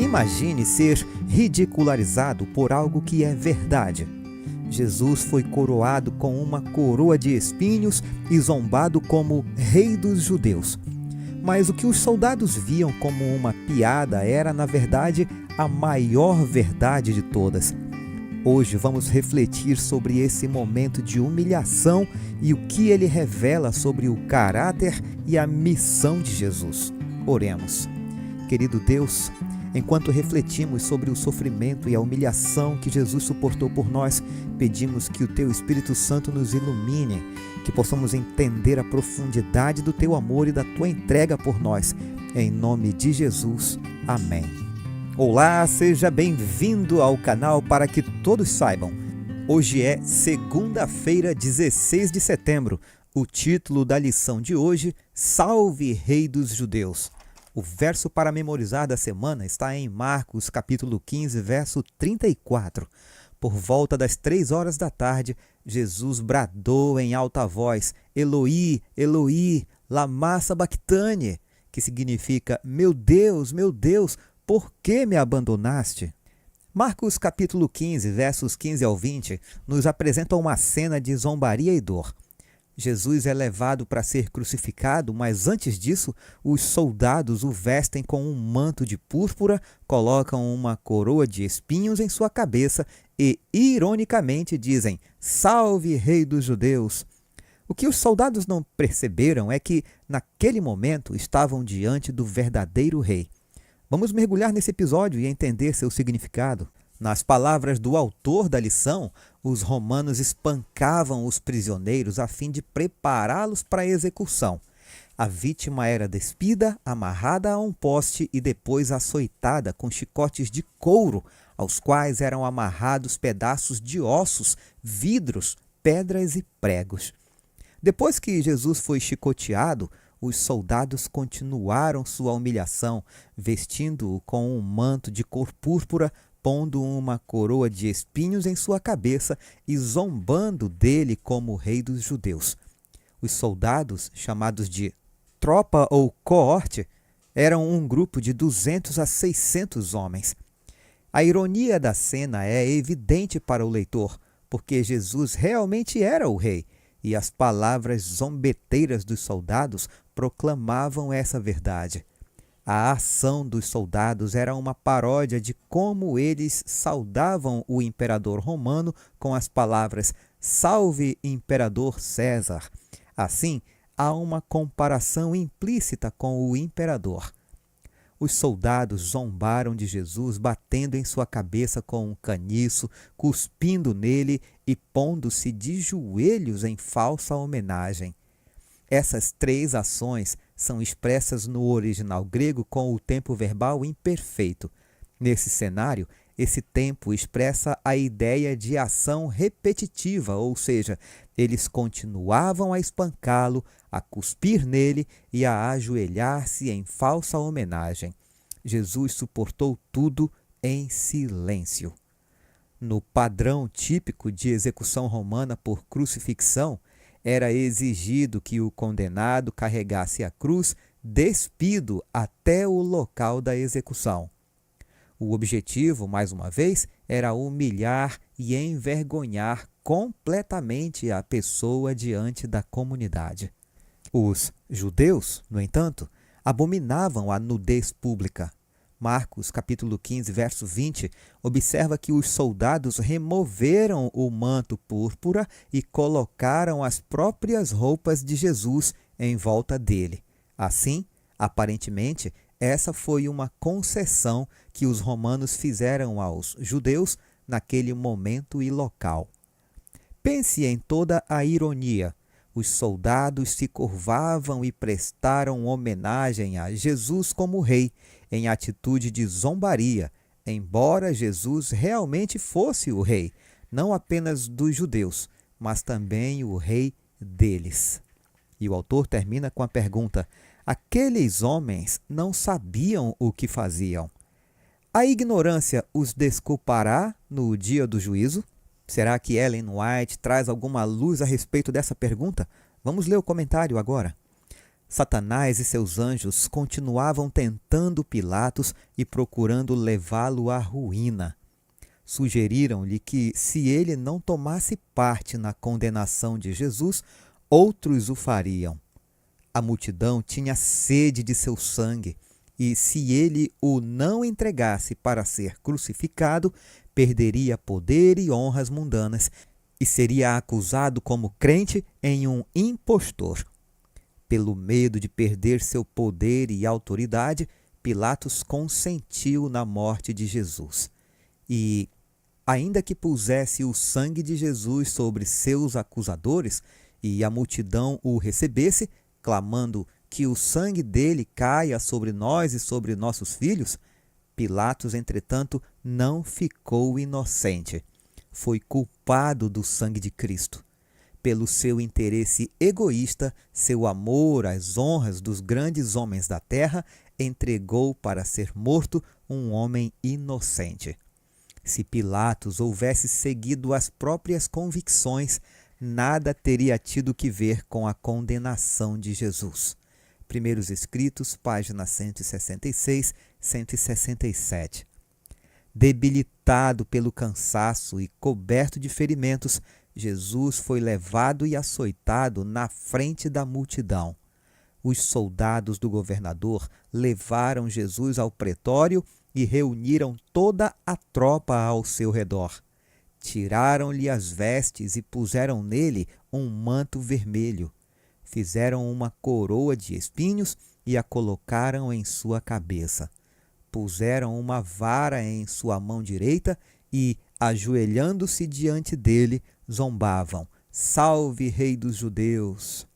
Imagine ser ridicularizado por algo que é verdade. Jesus foi coroado com uma coroa de espinhos e zombado como Rei dos Judeus. Mas o que os soldados viam como uma piada era, na verdade, a maior verdade de todas. Hoje vamos refletir sobre esse momento de humilhação e o que ele revela sobre o caráter e a missão de Jesus. Oremos. Querido Deus, enquanto refletimos sobre o sofrimento e a humilhação que Jesus suportou por nós, pedimos que o Teu Espírito Santo nos ilumine, que possamos entender a profundidade do Teu amor e da Tua entrega por nós. Em nome de Jesus. Amém. Olá, seja bem-vindo ao canal Para Que Todos Saibam. Hoje é segunda-feira, 16 de setembro. O título da lição de hoje, Salve Rei dos Judeus. O verso para memorizar da semana está em Marcos, capítulo 15, verso 34. Por volta das 3 horas da tarde, Jesus bradou em alta voz, Eloi, Eloi, lama sabachthani, que significa, meu Deus, por que me abandonaste? Marcos, capítulo 15, versos 15 ao 20, nos apresenta uma cena de zombaria e dor. Jesus é levado para ser crucificado, mas antes disso, os soldados o vestem com um manto de púrpura, colocam uma coroa de espinhos em sua cabeça e, ironicamente, dizem, Salve, Rei dos Judeus! O que os soldados não perceberam é que, naquele momento, estavam diante do verdadeiro rei. Vamos mergulhar nesse episódio e entender seu significado. Nas palavras do autor da lição, os romanos espancavam os prisioneiros a fim de prepará-los para a execução. A vítima era despida, amarrada a um poste e depois açoitada com chicotes de couro, aos quais eram amarrados pedaços de ossos, vidros, pedras e pregos. Depois que Jesus foi chicoteado, os soldados continuaram sua humilhação, vestindo-o com um manto de cor púrpura, pondo uma coroa de espinhos em sua cabeça e zombando dele como rei dos judeus. Os soldados, chamados de tropa ou coorte, eram um grupo de 200 a 600 homens. A ironia da cena é evidente para o leitor, porque Jesus realmente era o rei, e as palavras zombeteiras dos soldados proclamavam essa verdade. A ação dos soldados era uma paródia de como eles saudavam o imperador romano com as palavras Salve, Imperador César. Assim, há uma comparação implícita com o imperador. Os soldados zombaram de Jesus, batendo em sua cabeça com um caniço, cuspindo nele e pondo-se de joelhos em falsa homenagem. Essas 3 ações são expressas no original grego com o tempo verbal imperfeito. Nesse cenário, esse tempo expressa a ideia de ação repetitiva, ou seja, eles continuavam a espancá-lo, a cuspir nele e a ajoelhar-se em falsa homenagem. Jesus suportou tudo em silêncio. No padrão típico de execução romana por crucifixão, era exigido que o condenado carregasse a cruz despido até o local da execução. O objetivo, mais uma vez, era humilhar e envergonhar completamente a pessoa diante da comunidade. Os judeus, no entanto, abominavam a nudez pública. Marcos, capítulo 15, verso 20, observa que os soldados removeram o manto púrpura e colocaram as próprias roupas de Jesus em volta dele. Assim, aparentemente, essa foi uma concessão que os romanos fizeram aos judeus naquele momento e local. Pense em toda a ironia. Os soldados se curvavam e prestaram homenagem a Jesus como rei, em atitude de zombaria, embora Jesus realmente fosse o rei, não apenas dos judeus, mas também o rei deles. E o autor termina com a pergunta: aqueles homens não sabiam o que faziam. A ignorância os desculpará no dia do juízo? Será que Ellen White traz alguma luz a respeito dessa pergunta? Vamos ler o comentário agora. Satanás e seus anjos continuavam tentando Pilatos e procurando levá-lo à ruína. Sugeriram-lhe que, se ele não tomasse parte na condenação de Jesus, outros o fariam. A multidão tinha sede de seu sangue, e se ele o não entregasse para ser crucificado, perderia poder e honras mundanas e seria acusado como crente em um impostor. Pelo medo de perder seu poder e autoridade, Pilatos consentiu na morte de Jesus. E, ainda que pusesse o sangue de Jesus sobre seus acusadores e a multidão o recebesse, clamando que o sangue dele caia sobre nós e sobre nossos filhos, Pilatos, entretanto, não ficou inocente. Foi culpado do sangue de Cristo. Pelo seu interesse egoísta, seu amor às honras dos grandes homens da terra, entregou para ser morto um homem inocente. Se Pilatos houvesse seguido as próprias convicções, nada teria tido que ver com a condenação de Jesus. Primeiros Escritos, páginas 166, 167. Debilitado pelo cansaço e coberto de ferimentos, Jesus foi levado e açoitado na frente da multidão. Os soldados do governador levaram Jesus ao pretório e reuniram toda a tropa ao seu redor. Tiraram-lhe as vestes e puseram nele um manto vermelho. Fizeram uma coroa de espinhos e a colocaram em sua cabeça. Puseram uma vara em sua mão direita e, ajoelhando-se diante dele, zombavam: "Salve, Rei dos Judeus!"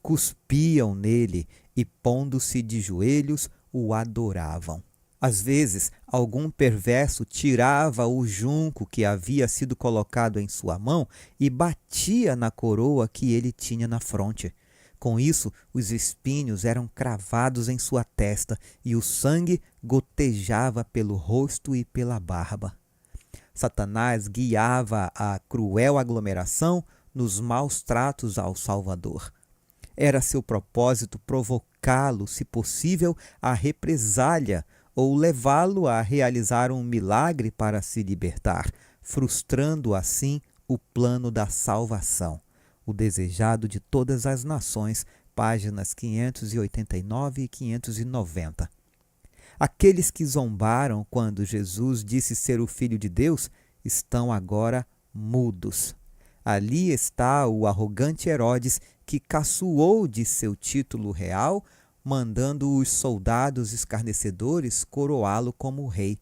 Cuspiam nele e, pondo-se de joelhos, o adoravam. Às vezes, algum perverso tirava o junco que havia sido colocado em sua mão e batia na coroa que ele tinha na fronte. Com isso, os espinhos eram cravados em sua testa e o sangue gotejava pelo rosto e pela barba. Satanás guiava a cruel aglomeração nos maus tratos ao Salvador. Era seu propósito provocá-lo, se possível, à represália ou levá-lo a realizar um milagre para se libertar, frustrando assim o plano da salvação. O desejado de todas as nações, páginas 589 e 590. Aqueles que zombaram quando Jesus disse ser o Filho de Deus estão agora mudos. Ali está o arrogante Herodes, que caçoou de seu título real, mandando os soldados escarnecedores coroá-lo como rei.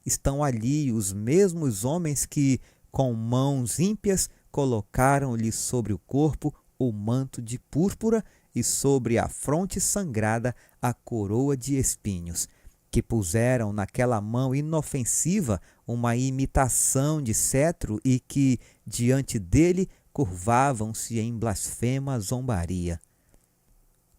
Estão ali os mesmos homens que, com mãos ímpias, colocaram-lhe sobre o corpo o manto de púrpura e sobre a fronte sangrada a coroa de espinhos, que puseram naquela mão inofensiva uma imitação de cetro e que, diante dele, curvavam-se em blasfema zombaria.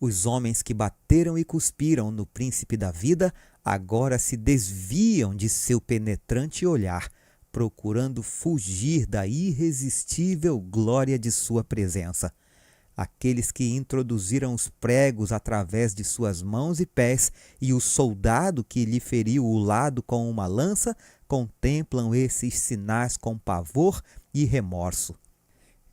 Os homens que bateram e cuspiram no príncipe da vida agora se desviam de seu penetrante olhar, procurando fugir da irresistível glória de sua presença. Aqueles que introduziram os pregos através de suas mãos e pés e o soldado que lhe feriu o lado com uma lança contemplam esses sinais com pavor e remorso.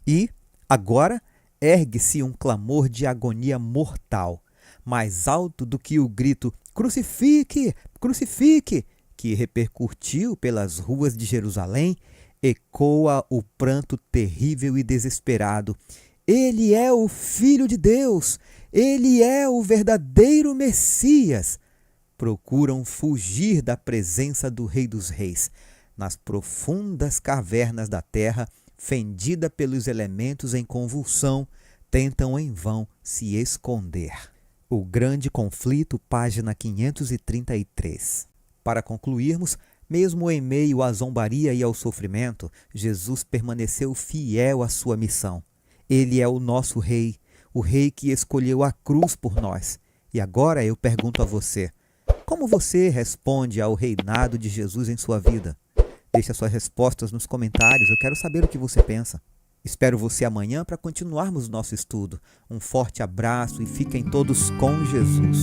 E, agora, ergue-se um clamor de agonia mortal, mais alto do que o grito "Crucifique! Crucifique!", que repercutiu pelas ruas de Jerusalém. Ecoa o pranto terrível e desesperado: "Ele é o Filho de Deus! Ele é o verdadeiro Messias!" Procuram fugir da presença do Rei dos Reis. Nas profundas cavernas da terra, fendida pelos elementos em convulsão, tentam em vão se esconder. O Grande Conflito, página 533. Para concluirmos, mesmo em meio à zombaria e ao sofrimento, Jesus permaneceu fiel à sua missão. Ele é o nosso Rei, o Rei que escolheu a cruz por nós. E agora eu pergunto a você: como você responde ao reinado de Jesus em sua vida? Deixe as suas respostas nos comentários, eu quero saber o que você pensa. Espero você amanhã para continuarmos nosso estudo. Um forte abraço e fiquem todos com Jesus.